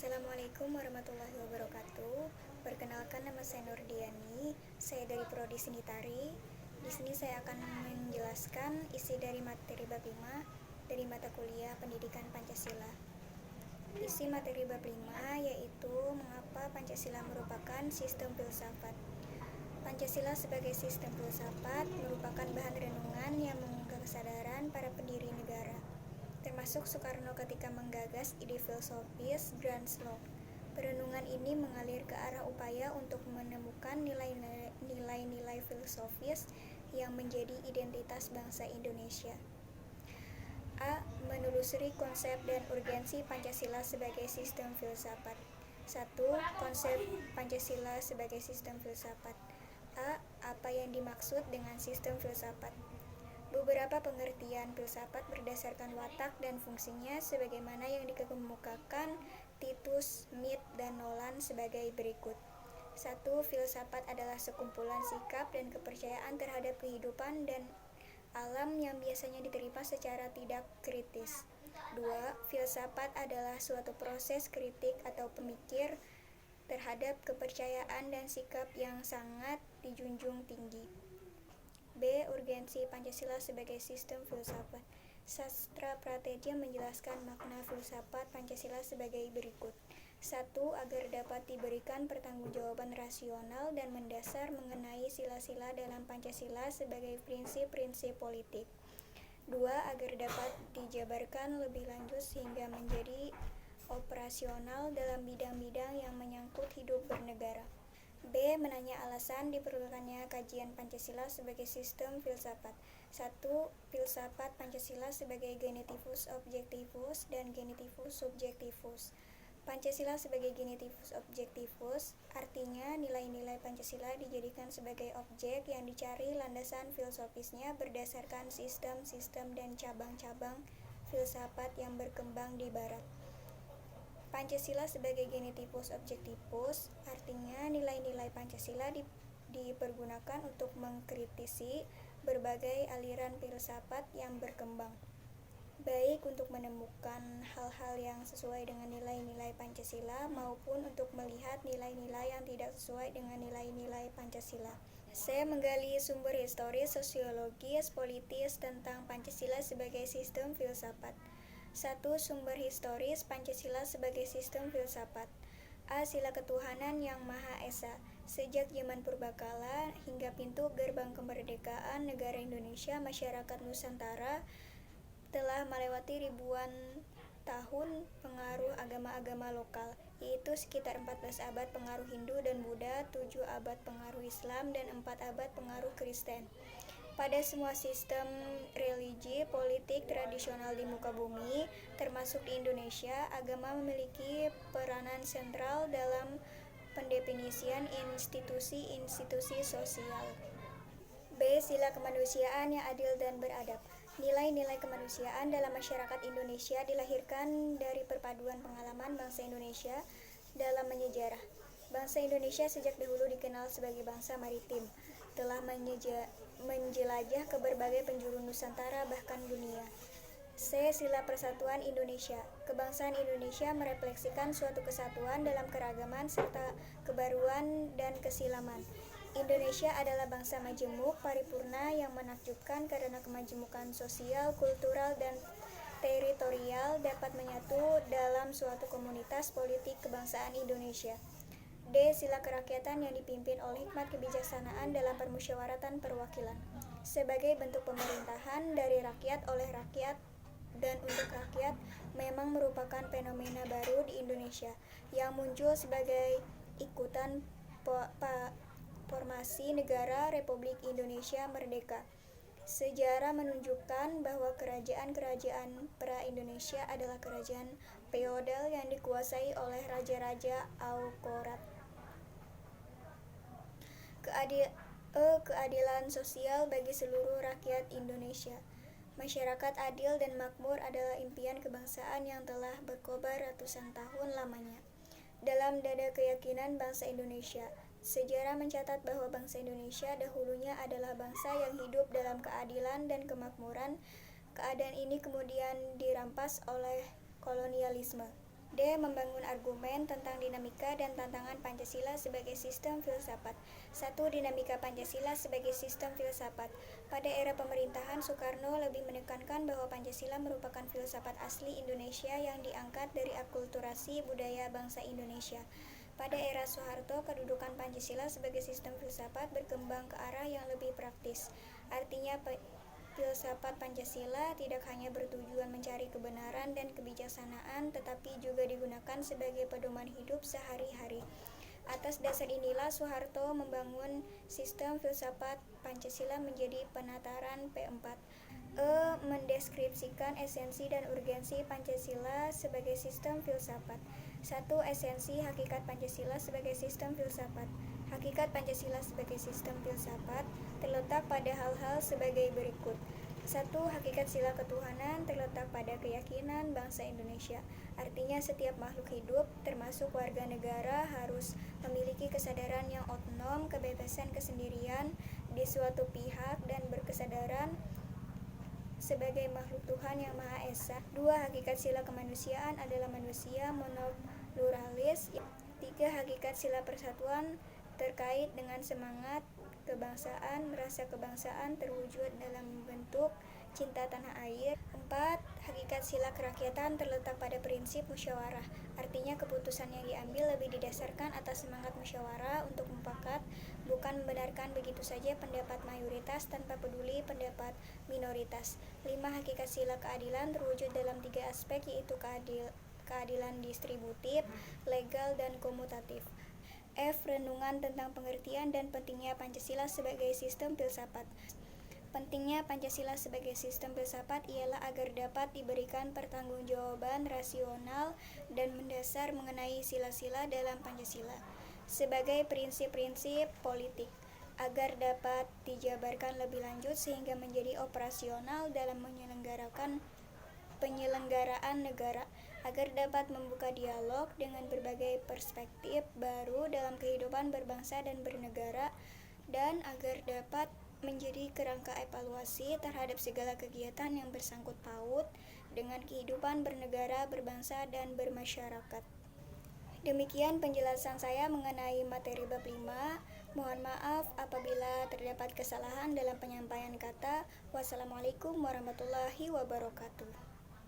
Assalamualaikum warahmatullahi wabarakatuh. Perkenalkan, nama saya Nurdiani. Saya dari Prodi Seni Tari. Di sini saya akan menjelaskan isi dari materi bab 5 dari mata kuliah Pendidikan Pancasila. Isi materi bab 5 yaitu mengapa Pancasila merupakan sistem filsafat. Pancasila sebagai sistem filsafat merupakan bahan renungan yang menggugah kesadaran para pendiri negara, termasuk Soekarno ketika menggagas ide filosofis Grand Slam. Perenungan ini mengalir ke arah upaya untuk menemukan nilai-nilai filosofis yang menjadi identitas bangsa Indonesia. A. Menelusuri konsep dan urgensi Pancasila sebagai sistem filsafat. 1. Konsep Pancasila sebagai sistem filsafat. A. Apa yang dimaksud dengan sistem filsafat? Beberapa pengertian filsafat berdasarkan watak dan fungsinya sebagaimana yang dikemukakan Titus, Smith, dan Nolan sebagai berikut. 1. Filsafat adalah sekumpulan sikap dan kepercayaan terhadap kehidupan dan alam yang biasanya diterima secara tidak kritis. 2. Filsafat adalah suatu proses kritik atau pemikir terhadap kepercayaan dan sikap yang sangat dijunjung tinggi. B. Urgensi Pancasila sebagai sistem filsafat. Sastra Prateja menjelaskan makna filsafat Pancasila sebagai berikut. 1. Agar dapat diberikan pertanggungjawaban rasional dan mendasar mengenai sila-sila dalam Pancasila sebagai prinsip-prinsip politik. 2. Agar dapat dijabarkan lebih lanjut sehingga menjadi operasional dalam bidang-bidang yang menyangkut hidup bernegara. B. Menanya alasan diperlukannya kajian Pancasila sebagai sistem filsafat. 1. Filsafat Pancasila sebagai genitivus objektivus dan genitivus subjektivus. Pancasila sebagai genitivus objektivus artinya nilai-nilai Pancasila dijadikan sebagai objek yang dicari landasan filosofisnya berdasarkan sistem-sistem dan cabang-cabang filsafat yang berkembang di Barat. Pancasila sebagai genitivus objektivus artinya nilai-nilai Pancasila dipergunakan untuk mengkritisi berbagai aliran filsafat yang berkembang, baik untuk menemukan hal-hal yang sesuai dengan nilai-nilai Pancasila maupun untuk melihat nilai-nilai yang tidak sesuai dengan nilai-nilai Pancasila. Saya menggali sumber historis, sosiologis, politis tentang Pancasila sebagai sistem filsafat. 1. Sumber historis Pancasila sebagai sistem filsafat. A. Sila ketuhanan yang Maha Esa. Sejak zaman purbakala hingga pintu gerbang kemerdekaan negara Indonesia, masyarakat Nusantara telah melewati ribuan tahun pengaruh agama-agama lokal, yaitu sekitar 14 abad pengaruh Hindu dan Buddha, 7 abad pengaruh Islam, dan 4 abad pengaruh Kristen. Pada semua sistem religi politik tradisional di muka bumi, termasuk di Indonesia, agama memiliki peranan sentral dalam pendefinisian institusi-institusi sosial. B. Sila kemanusiaan yang adil dan beradab. Nilai-nilai kemanusiaan dalam masyarakat Indonesia dilahirkan dari perpaduan pengalaman bangsa Indonesia dalam menyejarah. Bangsa Indonesia sejak dahulu dikenal sebagai bangsa maritim, telah menjelajah ke berbagai penjuru Nusantara bahkan dunia. C. Sila Persatuan Indonesia. Kebangsaan Indonesia merefleksikan suatu kesatuan dalam keragaman serta kebaruan dan kesilaman. Indonesia adalah bangsa majemuk, paripurna yang menakjubkan karena kemajemukan sosial, kultural, dan teritorial dapat menyatu dalam suatu komunitas politik kebangsaan Indonesia. D. Sila kerakyatan yang dipimpin oleh hikmat kebijaksanaan dalam permusyawaratan perwakilan. Sebagai bentuk pemerintahan dari rakyat oleh rakyat dan untuk rakyat memang merupakan fenomena baru di Indonesia yang muncul sebagai ikutan formasi negara Republik Indonesia Merdeka. Sejarah menunjukkan bahwa kerajaan-kerajaan pra-Indonesia adalah kerajaan feodal yang dikuasai oleh raja-raja autokrat. Keadilan sosial bagi seluruh rakyat Indonesia. Masyarakat adil dan makmur adalah impian kebangsaan yang telah berkobar ratusan tahun lamanya dalam dada keyakinan bangsa Indonesia. Sejarah mencatat bahwa bangsa Indonesia dahulunya adalah bangsa yang hidup dalam keadilan dan kemakmuran. Keadaan ini kemudian dirampas oleh kolonialisme. D. Membangun argumen tentang dinamika dan tantangan Pancasila sebagai sistem filsafat. 1. Dinamika Pancasila sebagai sistem filsafat. Pada era pemerintahan Soekarno lebih menekankan bahwa Pancasila merupakan filsafat asli Indonesia yang diangkat dari akulturasi budaya bangsa Indonesia. Pada era Soeharto, kedudukan Pancasila sebagai sistem filsafat berkembang ke arah yang lebih praktis. Artinya, filsafat Pancasila tidak hanya bertujuan mencari kebenaran dan kebijaksanaan, tetapi juga digunakan sebagai pedoman hidup sehari-hari. Atas dasar inilah Soeharto membangun sistem filsafat Pancasila menjadi penataran P4. Mendeskripsikan esensi dan urgensi Pancasila sebagai sistem filsafat. 1. Esensi hakikat Pancasila sebagai sistem filsafat. Hakikat Pancasila sebagai sistem filsafat terletak pada hal-hal sebagai berikut. 1. Hakikat sila ketuhanan terletak pada keyakinan bangsa Indonesia. Artinya setiap makhluk hidup, termasuk warga negara, harus memiliki kesadaran yang otonom, kebebasan kesendirian di suatu pihak, dan berkesadaran sebagai makhluk Tuhan yang Maha Esa. 2. Hakikat sila kemanusiaan adalah manusia monopluralis. 3. Hakikat sila persatuan terkait dengan semangat kebangsaan, rasa kebangsaan terwujud dalam bentuk cinta tanah air. 4. Hakikat sila kerakyatan terletak pada prinsip musyawarah. Artinya keputusan yang diambil lebih didasarkan atas semangat musyawarah untuk mufakat, bukan membenarkan begitu saja pendapat mayoritas tanpa peduli pendapat minoritas. 5. Hakikat sila keadilan terwujud dalam 3 aspek, yaitu keadilan distributif, legal, dan komutatif. F. Renungan tentang pengertian dan pentingnya Pancasila sebagai sistem filsafat. Pentingnya Pancasila sebagai sistem filsafat ialah agar dapat diberikan pertanggungjawaban rasional dan mendasar mengenai sila-sila dalam Pancasila sebagai prinsip-prinsip politik, agar dapat dijabarkan lebih lanjut sehingga menjadi operasional dalam penyelenggaraan negara, agar dapat membuka dialog dengan berbagai perspektif baru dalam kehidupan berbangsa dan bernegara, dan agar dapat menjadi kerangka evaluasi terhadap segala kegiatan yang bersangkut paut dengan kehidupan bernegara, berbangsa, dan bermasyarakat. Demikian penjelasan saya mengenai materi bab 5. Mohon maaf apabila terdapat kesalahan dalam penyampaian kata. Wassalamualaikum warahmatullahi wabarakatuh.